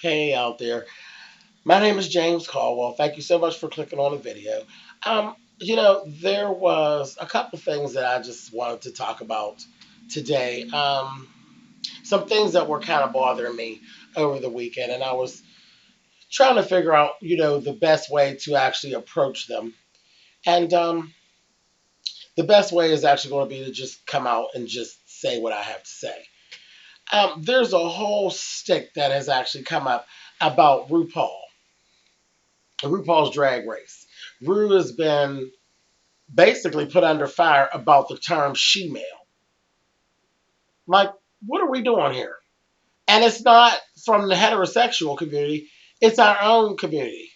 Hey out there. My name is James Caldwell. Thank you so much for clicking on the video. There was a couple things that I just wanted to talk about today. Some things that were kind of bothering me over the weekend, and I was trying to figure out, the best way to actually approach them. And the best way is actually going to be to just come out and just say what I have to say. There's a whole stick that has actually come up about RuPaul's Drag Race. Ru has been basically put under fire about the term she-male. Like, what are we doing here? And it's not from the heterosexual community, it's our own community.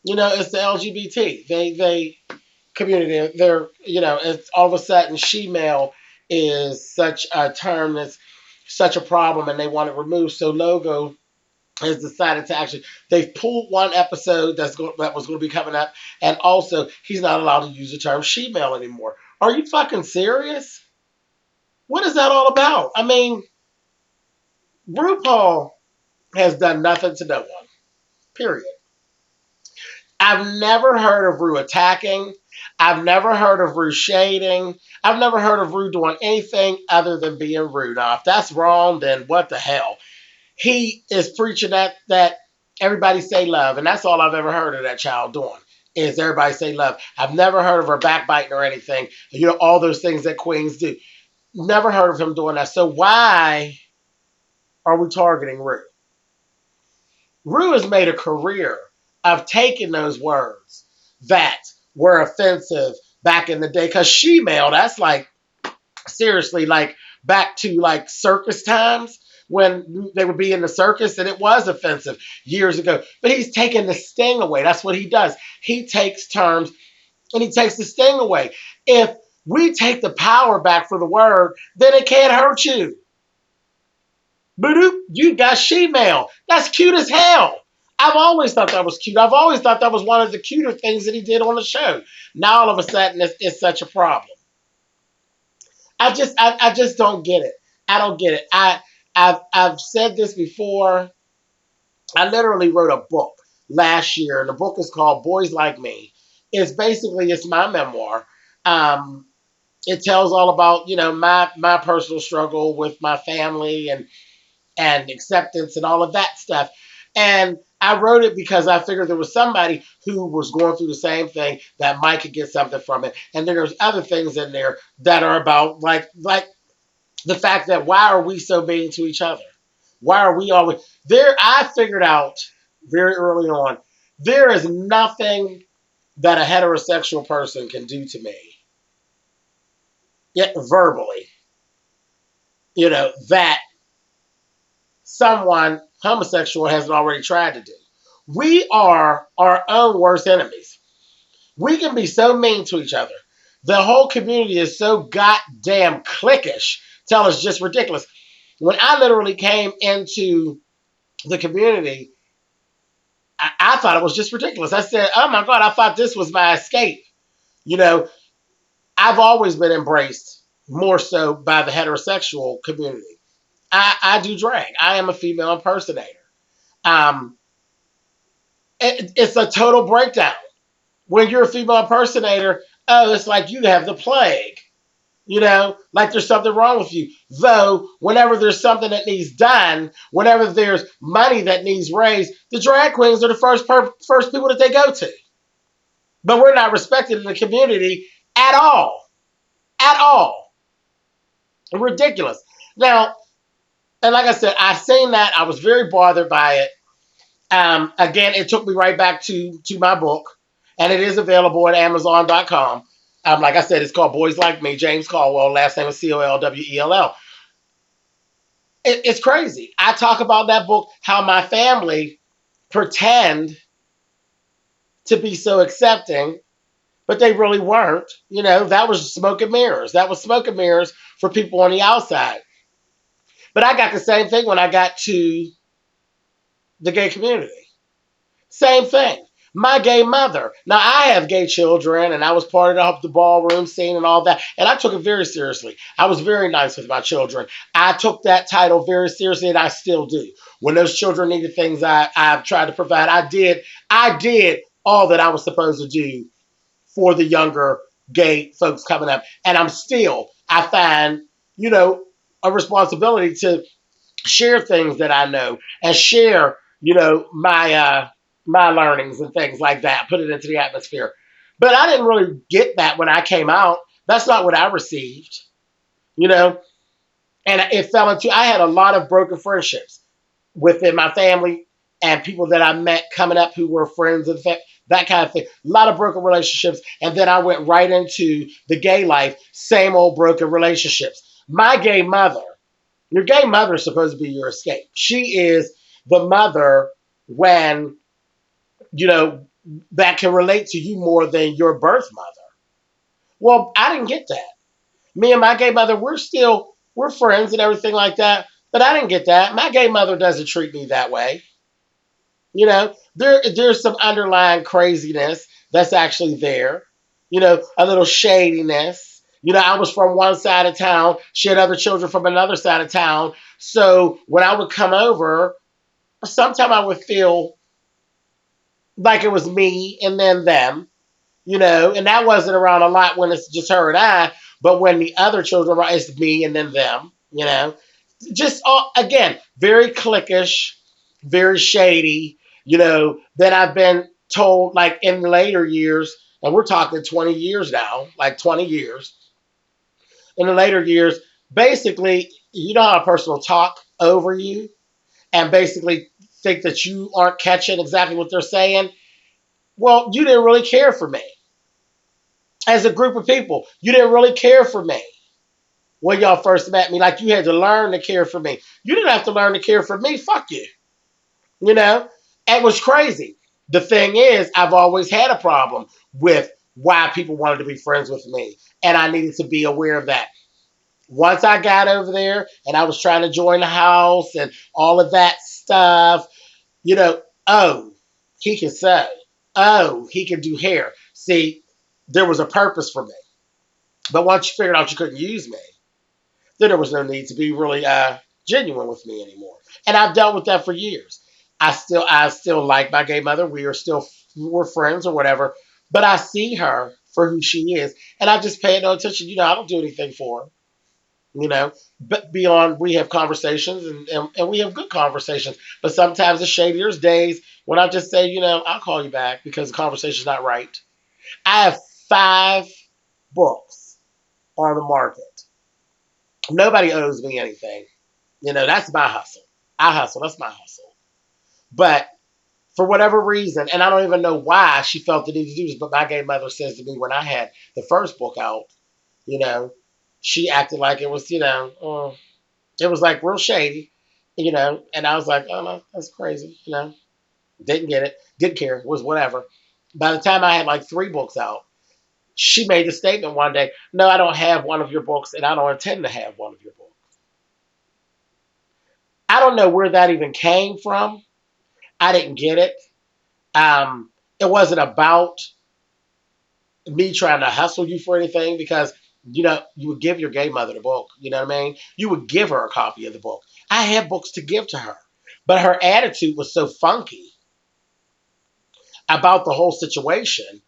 It's the LGBT. They community. It's all of a sudden she-male is such a term that's such a problem and they want it removed. So Logo has decided to actually they've pulled one episode that was going to be coming up, and also he's not allowed to use the term she-male anymore. Are you fucking serious? What is that all about? I mean, RuPaul has done nothing to no one. Period. I've never heard of Ru attacking. I've never heard of Ru shading. I've never heard of Ru doing anything other than being rude. Now, if that's wrong, then what the hell? He is preaching that everybody say love, and that's all I've ever heard of that child doing is everybody say love. I've never heard of her backbiting or anything. All those things that queens do. Never heard of him doing that. So why are we targeting Ru? Ru has made a career of taking those words that were offensive back in the day, because she-male, that's like seriously like back to like circus times when they would be in the circus, and it was offensive years ago. But he's taking the sting away. That's what he does. He takes terms and he takes the sting away. If we take the power back for the word, then it can't hurt you. Boop, you got she-male. That's cute as hell. I've always thought that was cute. I've always thought that was one of the cuter things that he did on the show. Now all of a sudden it's such a problem. I just don't get it. I don't get it. I've said this before. I literally wrote a book last year, and the book is called Boys Like Me. It's my memoir. It tells all about my personal struggle with my family and acceptance and all of that stuff. And I wrote it because I figured there was somebody who was going through the same thing that might could get something from it. And then there's other things in there that are about like the fact that why are we so mean to each other? Why are we always there? I figured out very early on, there is nothing that a heterosexual person can do to me, yet verbally, that someone homosexual hasn't already tried to do. We are our own worst enemies. We can be so mean to each other. The whole community is so goddamn cliquish till it's just ridiculous. When I literally came into the community, I thought it was just ridiculous. I said, oh my God, I thought this was my escape. I've always been embraced more so by the heterosexual community. I do drag. I am a female impersonator. It's a total breakdown. When you're a female impersonator, it's like you have the plague. Like there's something wrong with you. Though, whenever there's something that needs done, whenever there's money that needs raised, the drag queens are the first people that they go to. But we're not respected in the community at all. At all. Ridiculous. Now, and like I said, I've seen that. I was very bothered by it. Again, it took me right back to my book, and it is available at Amazon.com. Like I said, it's called Boys Like Me, James Caldwell, last name is Cowell. It's crazy. I talk about that book, how my family pretend to be so accepting, but they really weren't. That was smoke and mirrors. That was smoke and mirrors for people on the outside. But I got the same thing when I got to the gay community. Same thing. My gay mother. Now, I have gay children, and I was part of the ballroom scene and all that, and I took it very seriously. I was very nice with my children. I took that title very seriously, and I still do. When those children needed things, I tried to provide. I did all that I was supposed to do for the younger gay folks coming up, and I find, you know, a responsibility to share things that I know and share, my learnings and things like that, put it into the atmosphere. But I didn't really get that when I came out. That's not what I received, you know. And it fell into. I had a lot of broken friendships within my family and people that I met coming up who were friends and that kind of thing. A lot of broken relationships, and then I went right into the gay life. Same old broken relationships. My gay mother. Your gay mother is supposed to be your escape. She is the mother when, you know, that can relate to you more than your birth mother. Well, I didn't get that. Me and my gay mother, we're friends and everything like that, but I didn't get that. My gay mother doesn't treat me that way. You know, there's some underlying craziness that's actually there. You know, a little shadiness. You know, I was from one side of town. She had other children from another side of town. So when I would come over, sometimes I would feel like it was me and then them. You know, and that wasn't around a lot when it's just her and I. But when the other children are, it's me and then them. You know, just again, very cliquish, very shady. You know, that I've been told, like in later years, and we're talking 20 years now, like 20 years. In the later years, basically, you know how a person will talk over you and basically think that you aren't catching exactly what they're saying. Well, you didn't really care for me. As a group of people, you didn't really care for me when y'all first met me. Like you had to learn to care for me. You didn't have to learn to care for me. Fuck you. You know? It was crazy. The thing is, I've always had a problem with why people wanted to be friends with me. And I needed to be aware of that. Once I got over there and I was trying to join the house and all of that stuff, you know, oh, he can sew. Oh, he can do hair. See, there was a purpose for me. But once you figured out you couldn't use me, then there was no need to be really genuine with me anymore. And I've dealt with that for years. I still like my gay mother. We're friends or whatever. But I see her for who she is, and I just pay no attention. You know, I don't do anything for her. You know, but beyond we have conversations and we have good conversations. But sometimes it's shady. There's days when I just say, you know, I'll call you back because the conversation's not right. I have 5 books on the market. Nobody owes me anything. You know, that's my hustle. I hustle. That's my hustle. But for whatever reason, and I don't even know why she felt the need to do this, but my gay mother says to me when I had the first book out, you know, she acted like it was, it was like real shady, and I was like, oh no, that's crazy, didn't get it, didn't care, it was whatever. By the time I had like 3 books out, she made the statement one day, no, I don't have one of your books and I don't intend to have one of your books. I don't know where that even came from. I didn't get it. It wasn't about me trying to hustle you for anything because, you would give your gay mother the book. You know what I mean? You would give her a copy of the book. I had books to give to her. But her attitude was so funky about the whole situation,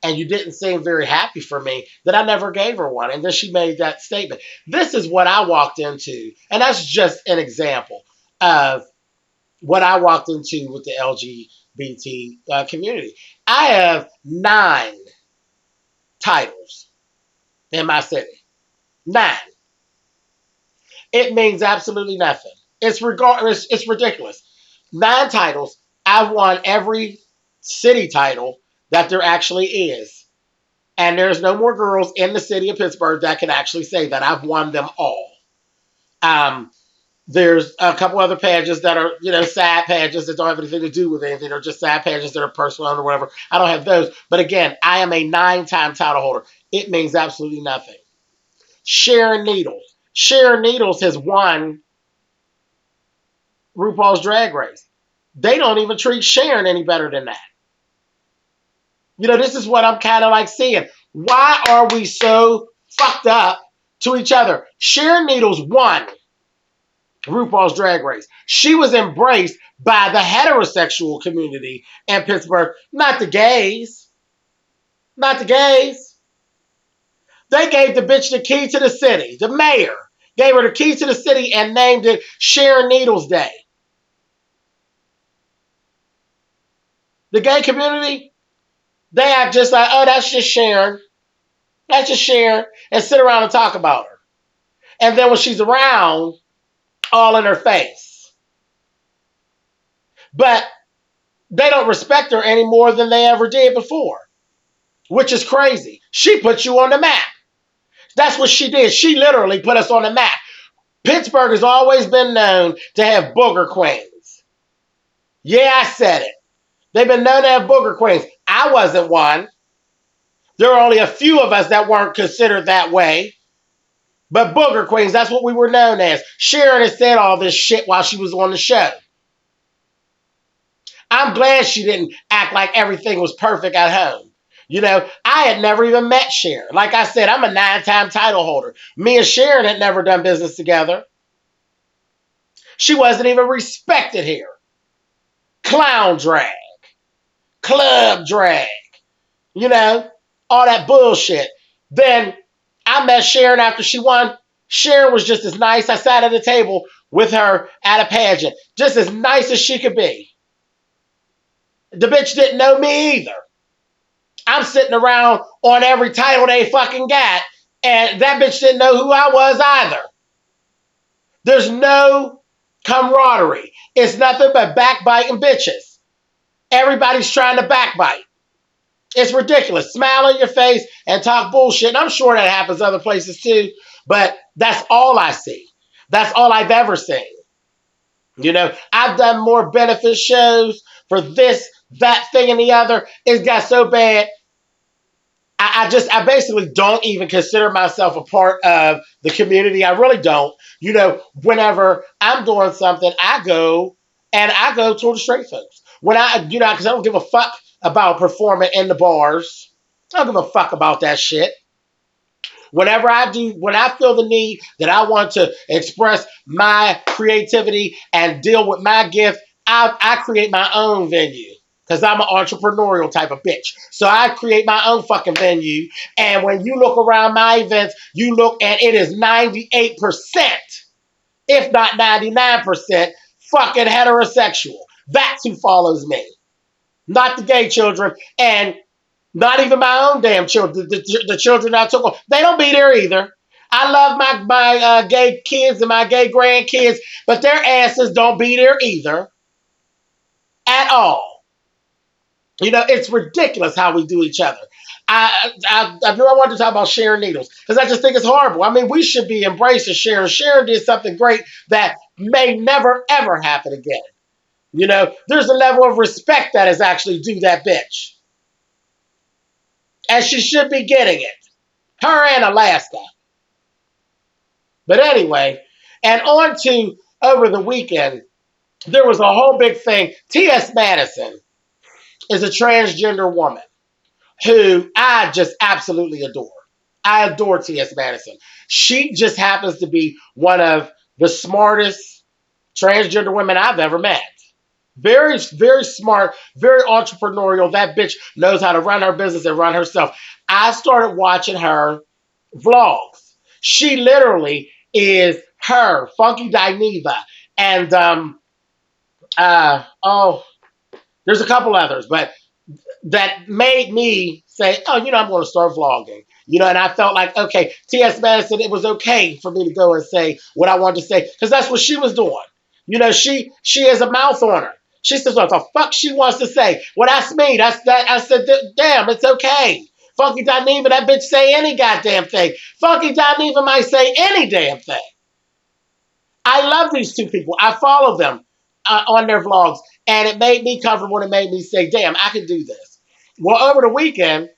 and you didn't seem very happy for me, that I never gave her one. And then she made that statement. This is what I walked into. And that's just an example of what I walked into with the LGBT community. I have 9 titles in my city. 9. It means absolutely nothing. It's ridiculous. 9 titles. I've won every city title that there actually is. And there's no more girls in the city of Pittsburgh that can actually say that I've won them all. There's a couple other pages that are, side pages that don't have anything to do with anything. They're just side pages that are personal or whatever. I don't have those. But again, I am a 9-time title holder. It means absolutely nothing. Sharon Needles. Sharon Needles has won RuPaul's Drag Race. They don't even treat Sharon any better than that. This is what I'm kind of like seeing. Why are we so fucked up to each other? Sharon Needles won RuPaul's Drag Race. She was embraced by the heterosexual community in Pittsburgh, not the gays. Not the gays. They gave the bitch the key to the city. The mayor gave her the key to the city and named it Sharon Needles Day. The gay community, they act just like, oh, that's just Sharon. That's just Sharon. And sit around and talk about her. And then when she's around, all in her face. But they don't respect her any more than they ever did before, which is crazy. She put you on the map. That's what she did. She literally put us on the map. Pittsburgh has always been known to have booger queens. Yeah, I said it. They've been known to have booger queens. I wasn't one. There were only a few of us that weren't considered that way. But booger queens, that's what we were known as. Sharon has said all this shit while she was on the show. I'm glad she didn't act like everything was perfect at home. I had never even met Sharon. Like I said, I'm a 9-time title holder. Me and Sharon had never done business together. She wasn't even respected here. Clown drag. Club drag. All that bullshit. Then I met Sharon after she won. Sharon was just as nice. I sat at a table with her at a pageant. Just as nice as she could be. The bitch didn't know me either. I'm sitting around on every title they fucking got, and that bitch didn't know who I was either. There's no camaraderie. It's nothing but backbiting bitches. Everybody's trying to backbite. It's ridiculous. Smile on your face and talk bullshit. And I'm sure that happens other places too, but that's all I see. That's all I've ever seen. I've done more benefit shows for this, that thing, and the other. It got so bad. I basically don't even consider myself a part of the community. I really don't. Whenever I'm doing something, I go toward the straight folks. Because I don't give a fuck about performing in the bars. I don't give a fuck about that shit. When I feel the need that I want to express my creativity and deal with my gift, I create my own venue. Because I'm an entrepreneurial type of bitch. So I create my own fucking venue. And when you look around my events, you look and it is 98%, if not 99%, fucking heterosexual. That's who follows me. Not the gay children. And not even my own damn children. The children I took on. They don't be there either. I love my gay kids and my gay grandkids. But their asses don't be there either. At all. It's ridiculous how we do each other. I knew I wanted to talk about Sharon Needles because I just think it's horrible. I mean, we should be embracing Sharon. Sharon did something great that may never, ever happen again. There's a level of respect that is actually due that bitch. And she should be getting it. Her and Alaska. But anyway, and on to over the weekend, there was a whole big thing. T.S. Madison is a transgender woman who I just absolutely adore. I adore T.S. Madison. She just happens to be one of the smartest transgender women I've ever met. Very, very smart, very entrepreneurial. That bitch knows how to run her business and run herself. I started watching her vlogs. She literally is her, Funky Dineva, and there's a couple others, but that made me say, oh, I'm going to start vlogging. And I felt like, okay, T.S. Madison, it was okay for me to go and say what I wanted to say, because that's what she was doing. She has a mouth on her. She says what the fuck she wants to say. Well, that's me. That's that. I said, damn, it's okay. Funky Dineva, that bitch say any goddamn thing. Funky Dineva might say any damn thing. I love these two people. I follow them on their vlogs. And it made me comfortable and it made me say, damn, I can do this. Well, over the weekend,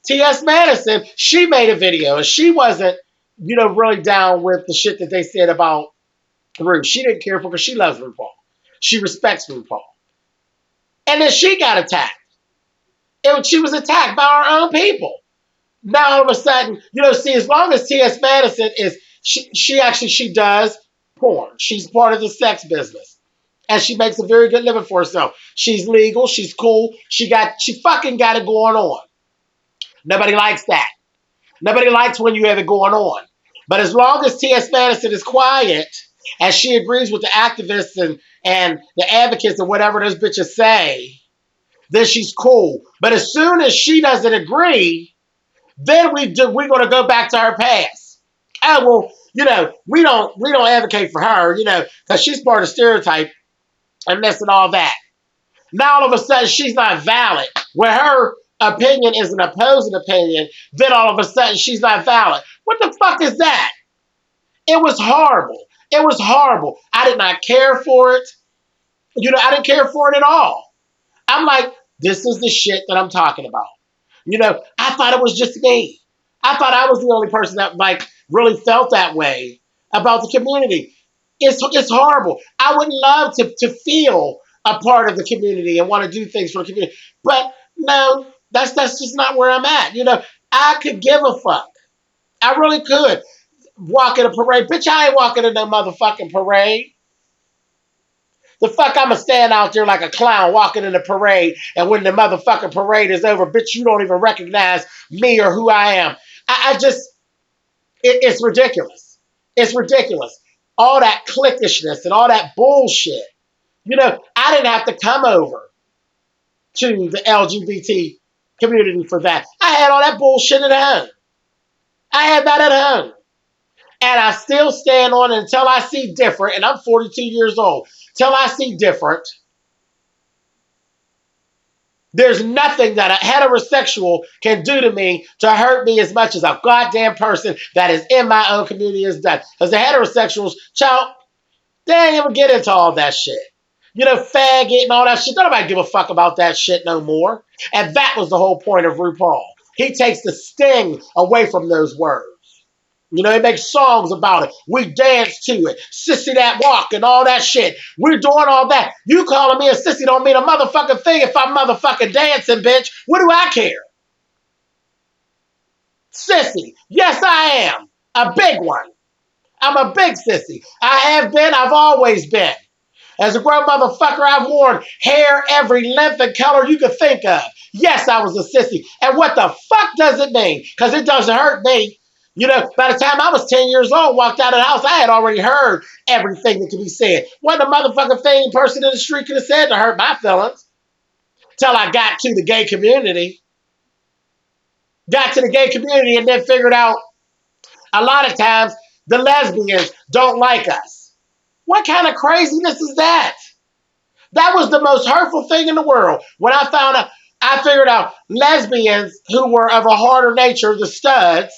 T.S. Madison, she made a video and she wasn't, really down with the shit that they said about Ru. She didn't care for because she loves RuPaul. She respects RuPaul. And then she got attacked. She was attacked by our own people. Now all of a sudden, see, as long as T.S. Madison is, she does porn. She's part of the sex business. And she makes a very good living for herself. She's legal. She's cool. She fucking got it going on. Nobody likes that. Nobody likes when you have it going on. But as long as T.S. Madison is quiet and she agrees with the activists and the advocates and whatever those bitches say, then she's cool. But as soon as she doesn't agree, then we're going to go back to her past. Oh, well, we don't advocate for her, because she's part of the stereotype and this and all that. Now all of a sudden she's not valid. Where her opinion is an opposing opinion, then all of a sudden she's not valid. What the fuck is that? It was horrible. It was horrible. I did not care for it. I didn't care for it at all. I'm like, this is the shit that I'm talking about. I thought it was just me. I thought I was the only person that really felt that way about the community. It's horrible. I would love to feel a part of the community and want to do things for the community. But no, that's just not where I'm at. I could give a fuck. I really could. Walk in a parade. Bitch, I ain't walking in no motherfucking parade. The fuck I'ma stand out there like a clown walking in a parade, and when the motherfucking parade is over, bitch, you don't even recognize me or who I am. It's ridiculous. It's ridiculous. All that cliquishness and all that bullshit. I didn't have to come over to the LGBT community for that. I had all that bullshit at home. I had that at home. And I still stand on it until I see different, and I'm 42 years old. Till I see different, there's nothing that a heterosexual can do to me to hurt me as much as a goddamn person that is in my own community has done. Because the heterosexuals, child, they ain't even get into all that shit. Faggot and all that shit. Nobody give a fuck about that shit no more. And that was the whole point of RuPaul. He takes the sting away from those words. He makes songs about it. We dance to it. Sissy that walk and all that shit. We're doing all that. You calling me a sissy don't mean a motherfucking thing if I'm motherfucking dancing, bitch. What do I care? Sissy. Yes, I am. A big one. I'm a big sissy. I have been. I've always been. As a grown motherfucker, I've worn hair every length and color you could think of. Yes, I was a sissy. And what the fuck does it mean? Because it doesn't hurt me. By the time I was 10 years old, walked out of the house, I had already heard everything that could be said. Wasn't a motherfucking thing a person in the street could have said to hurt my feelings. Till I got to the gay community. Got to the gay community and then figured out a lot of times the lesbians don't like us. What kind of craziness is that? That was the most hurtful thing in the world. When I figured out lesbians who were of a harder nature, the studs,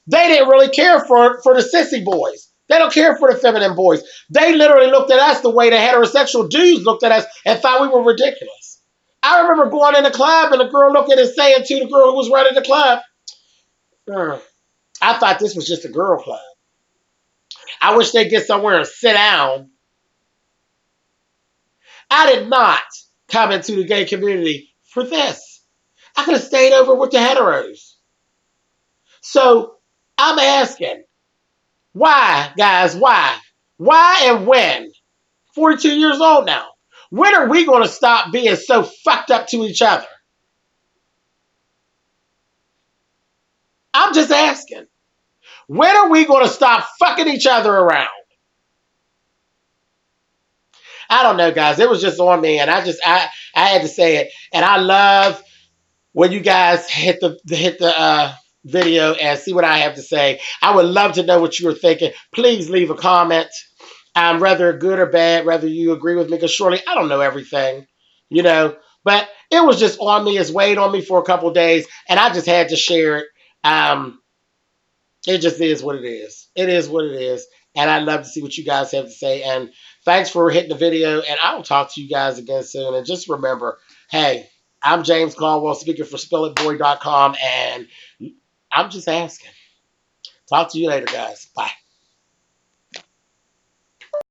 they didn't really care for the sissy boys. They don't care for the feminine boys. They literally looked at us the way the heterosexual dudes looked at us and thought we were ridiculous. I remember going in the club and a girl looking and saying to the girl who was running the club, I thought this was just a girl club. I wish they'd get somewhere and sit down. I did not come into the gay community for this. I could have stayed over with the heteros. So I'm asking, why, guys, why? Why and when? 42 years old now. When are we going to stop being so fucked up to each other? I'm just asking. When are we going to stop fucking each other around? I don't know, guys. It was just on me, and I had to say it. And I love when you guys hit the video and see what I have to say. I would love to know what you were thinking. Please leave a comment. Whether good or bad, whether you agree with me, because surely I don't know everything, But it was just on me. It's weighed on me for a couple of days, and I just had to share it. It just is what it is. It is what it is. And I'd love to see what you guys have to say. And thanks for hitting the video. And I will talk to you guys again soon. And just remember, hey, I'm James Caldwell, speaking for SpillItBoy.com. And I'm just asking. Talk to you later, guys. Bye.